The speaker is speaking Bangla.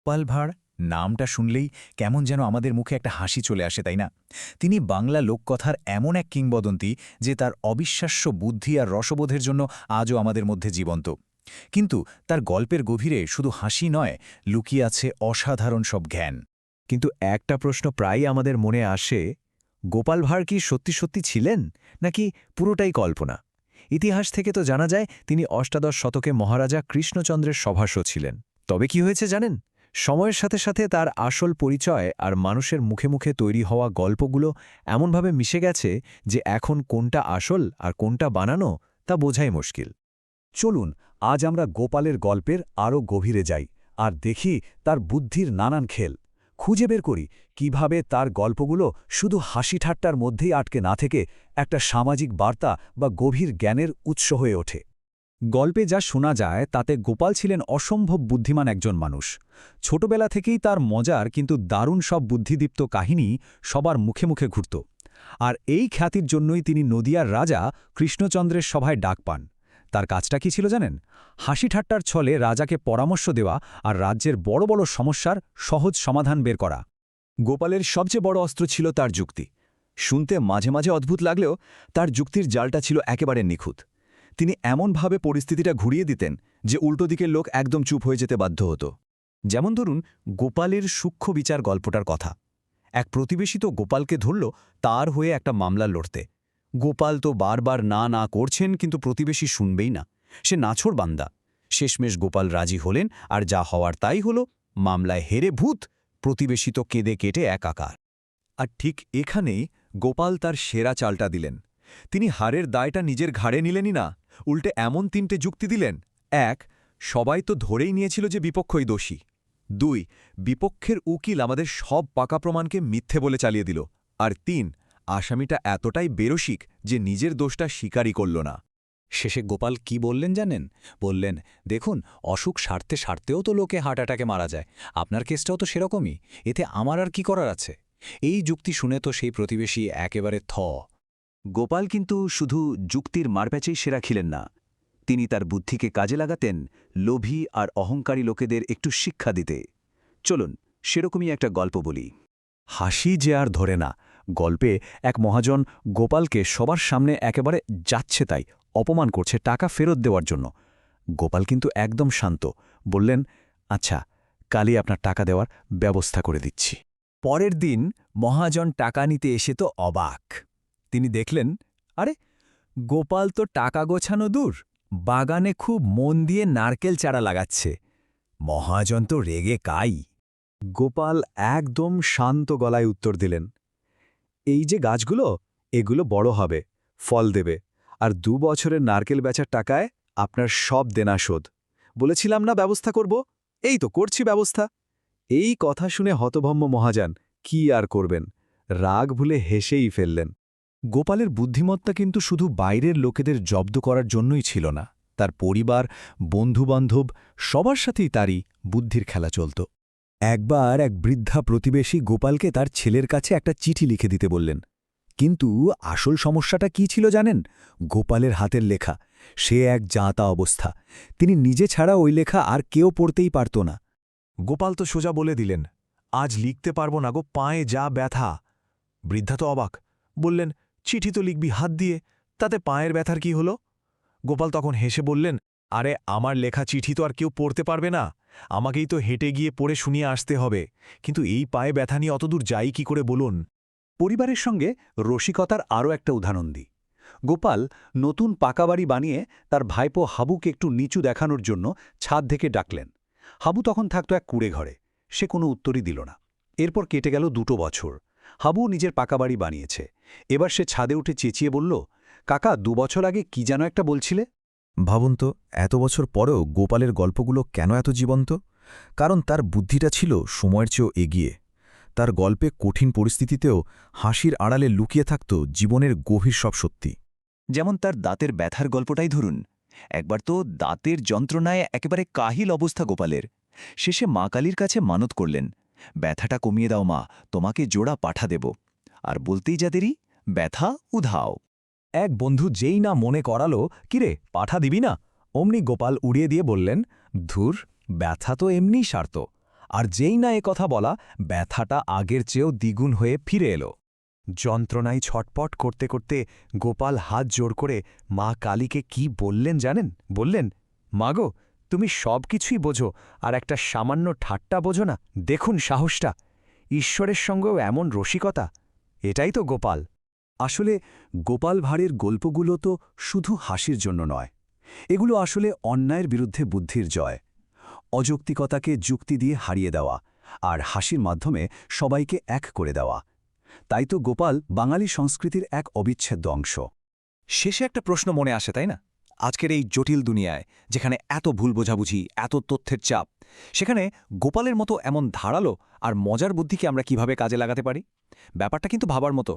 গোপাল ভাঁড় নামটা শুনলেই কেমন যেন আমাদের মুখে একটা হাসি চলে আসে, তাই না? তিনি বাংলা লোককথার এমন এক কিংবদন্তি যে তার অবিশ্বাস্য বুদ্ধি আর রসবোধের জন্য আজও আমাদের মধ্যে জীবন্ত। কিন্তু তার গল্পের গভীরে শুধু হাসি নয়, লুকিয়ে আছে অসাধারণ সব জ্ঞান। কিন্তু একটা প্রশ্ন প্রায়ই আমাদের মনে আসে, গোপাল ভাঁড় কি সত্যি সত্যি ছিলেন নাকি পুরোটাই কল্পনা? ইতিহাস থেকে তো জানা যায় তিনি অষ্টাদশ শতকে মহারাজা কৃষ্ণচন্দ্রের সভাসদ ছিলেন। তবে কি হয়েছে জানেন? সময়ের সাথে সাথে তার আসল পরিচয় আর মানুষের মুখে মুখে তৈরি হওয়া গল্পগুলো এমনভাবে মিশে গেছে যে এখন কোনটা আসল আর কোনটা বানানো তা বোঝাই মুশকিল। চলুন আজ আমরা গোপালের গল্পের আরও গভীরে যাই আর দেখি তার বুদ্ধির নানান খেল। খুঁজে বের করি কিভাবে তার গল্পগুলো শুধু হাসি ঠাট্টার মধ্যেই আটকে না থেকে একটা সামাজিক বার্তা বা গভীর জ্ঞানের উৎস হয়ে ওঠে। গল্পে যা শোনা যায় তাতে গোপাল ছিলেন অসম্ভব বুদ্ধিমান একজন মানুষ। ছোটবেলা থেকেই তার মজার কিন্তু দারুণ সব বুদ্ধিদীপ্ত কাহিনী সবার মুখে মুখে ঘুরত। আর এই খ্যাতির জন্যই তিনি নদিয়ার রাজা কৃষ্ণচন্দ্রের সভায় ডাক পান। তার কাজটা কি ছিল জানেন? হাসি ঠাট্টার ছলে রাজাকে পরামর্শ দেওয়া আর রাজ্যের বড় বড় সমস্যার সহজ সমাধান বের করা। গোপালের সবচেয়ে বড় অস্ত্র ছিল তার যুক্তি। শুনতে মাঝে মাঝে অদ্ভুত লাগলেও তার যুক্তির জালটা ছিল একেবারে নিখুঁত। তিনি এমনভাবে পরিস্থিতিটা ঘুরিয়ে দিতেন যে উল্টো দিকের লোক একদম চুপ হয়ে যেতে বাধ্য হতো। যেমন ধরুন গোপালের সূক্ষ্ম বিচার গল্পটার কথা। এক প্রতিবেশী তো গোপালকে ধরল তার হয়ে একটা মামলা লড়তে। গোপাল তো বারবার না না করছেন, কিন্তু প্রতিবেশী শুনবেই না। সে নাছোড় বান্দা। শেষমেশ গোপাল রাজি হলেন, আর যা হওয়ার তাই হল। মামলায় হেরে ভূত, প্রতিবেশী তো কেঁদে কেটে একাকার। আর ঠিক এখানেই গোপাল তার সেরা চালটা দিলেন। তিনি হারের দায়টা নিজের ঘাড়ে নিলেনই না, উল্টে এমন ৩টে যুক্তি দিলেন। ১. সবাই তো ধরেই নিয়েছিল যে বিপক্ষই দোষী। ২. বিপক্ষের উকিল আমাদের সব পাকা প্রমাণকে মিথ্যে বলে চালিয়ে দিল। আর ৩. আসামিটা এতটাই বেরসিক যে নিজের দোষটা স্বীকারই করল না। শেষে গোপাল কি বললেন জানেন? বললেন, দেখুন, অসুখ সারতে সারতেও তো লোকে হার্ট অ্যাটাকে মারা যায়। আপনার কেসটাও তো সেরকমই। এতে আমার আর কি করার আছে? এই যুক্তি শুনে তো সেই প্রতিবেশী একেবারে গোপাল কিন্তু শুধু যুক্তির মারপ্যাচেই সেরা খিলেন না। তিনি তার বুদ্ধিকে কাজে লাগাতেন লোভী আর অহংকারী লোকেদের একটু শিক্ষা দিতে। চলুন সেরকমই একটা গল্প বলি। হাসি যে আর ধরে না। গল্পে এক মহাজন গোপালকে সবার সামনে একেবারে যাচ্ছে তাই অপমান করছে টাকা ফেরত দেওয়ার জন্য। গোপাল কিন্তু একদম শান্ত। বললেন, আচ্ছা, কালই আপনার টাকা দেওয়ার ব্যবস্থা করে দিচ্ছি। পরের দিন মহাজন টাকা নিতে এসে তো অবাক। তিনি দেখলেন, আরে, গোপাল তো টাকা গোছানো দূর, বাগানে খুব মন দিয়ে নারকেল চারা লাগাচ্ছে। মহাজন তো রেগে কাই। গোপাল একদম শান্ত গলায় উত্তর দিলেন, এই যে গাছগুলো, এগুলো বড় হবে, ফল দেবে, আর ২ বছরের নারকেল বেচার টাকায় আপনার সব দেনা শোধ। বলেছিলাম না ব্যবস্থা করব, এই তো করছি ব্যবস্থা। এই কথা শুনে হতভম্ব মহাজন কি আর করবেন, রাগ ভুলে হেসেই ফেললেন। গোপালের বুদ্ধিমত্তা কিন্তু শুধু বাইরের লোকেদের জব্দ করার জন্যই ছিল না। তার পরিবার, বন্ধুবান্ধব সবার সাথেই তারই বুদ্ধির খেলা চলত। একবার এক বৃদ্ধা প্রতিবেশী গোপালকে তার ছেলের কাছে একটা চিঠি লিখে দিতে বললেন। কিন্তু আসল সমস্যাটা কি ছিল জানেন? গোপালের হাতের লেখা। সে এক জাঁতা অবস্থা। তিনি নিজে ছাড়া ওই লেখা আর কেউ পড়তেই পারত না। গোপাল তো সোজা বলে দিলেন, আজ লিখতে পারবো না গো, পায়ে যা ব্যথা। বৃদ্ধা তো অবাক, বললেন, চিঠি তো লিখবি হাত দিয়ে, তাতে পায়ের ব্যথার কি হলো? গোপাল তখন হেসে বললেন, আরে, আমার লেখা চিঠি তো আর কেউ পড়তে পারবে না, আমাকেই তো হেঁটে গিয়ে পড়ে শুনিয়ে আসতে হবে। কিন্তু এই পায়ে ব্যথা নিয়ে অতদূর যাই কি করে বলুন? পরিবারের সঙ্গে রসিকতার আরও একটা উদাহরণ দিই। গোপাল নতুন পাকা বাড়ি বানিয়ে তার ভাইপো হাবুকে একটু নিচু দেখানোর জন্য ছাদ থেকে ডাকলেন। হাবু তখন থাকত এক কুঁড়ে ঘরে। সে কোনো উত্তরই দিল না। এরপর কেটে গেল ২ বছর। হাবু নিজের পাকা বাড়ি বানিয়েছে। এবার সে ছাদে উঠে চেঁচিয়ে বলল, কাকা, ২ বছর আগে কি যেন একটা বলছিলে? ভাবুন তো, এত বছর পরেও গোপালের গল্পগুলো কেন এত জীবন্ত? কারণ তার বুদ্ধিটা ছিল সময়ের চেয়েও এগিয়ে। তার গল্পে কঠিন পরিস্থিতিতেও হাসির আড়ালে লুকিয়ে থাকত জীবনের গভীর সব সত্যি। যেমন তার দাঁতের ব্যথার গল্পটাই ধরুন। একবার তো দাঁতের যন্ত্রণায় একেবারে কাহিল অবস্থা গোপালের। শেষে মা কালীর কাছে মানত করলেন, ব্যথাটা কমিয়ে দাও মা, তোমাকে জোড়া পাঠা দেব। আর বলতেই যা দেরি, ব্যথা উধাও। এক বন্ধু যেই না মনে করালো, কিরে, পাঠা দিবি না? অমনি গোপাল উড়িয়ে দিয়ে বললেন, ধুর, ব্যথা তো এমনিই সারত। আর যেই না এ কথা বলা, ব্যথাটা আগের চেয়েও দ্বিগুণ হয়ে ফিরে এলো। যন্ত্রণায় ছটপট করতে করতে গোপাল হাত জোড় করে মা কালীকে কি বললেন জানেন? বললেন, মাগো, তুমি সব কিছুই বোঝো, আর একটা সামান্য ঠাট্টা বোঝো না? দেখুন সাহসটা! ঈশ্বরের সঙ্গেও এমন রসিকতা! এটাই তো গোপাল। আসলে গোপাল ভাঁড়ের গল্পগুলো তো শুধু হাসির জন্য নয়, এগুলো আসলে অন্যায়ের বিরুদ্ধে বুদ্ধির জয়, অযৌক্তিকতাকে যুক্তি দিয়ে হারিয়ে দেওয়া, আর হাসির মাধ্যমে সবাইকে এক করে দেওয়া। তাই তো গোপাল বাঙালি সংস্কৃতির এক অবিচ্ছেদ্য অংশ। শেষে একটা প্রশ্ন মনে আসে, তাই না? আজকের এই জটিল দুনিয়ায়, যেখানে এত ভুল বোঝাবুঝি, এত তথ্যের চাপ, সেখানে গোপালের মতো এমন ধারালো আর মজার বুদ্ধিকে আমরা কিভাবে কাজে লাগাতে পারি? ব্যাপারটা কিন্তু ভাবার মতো।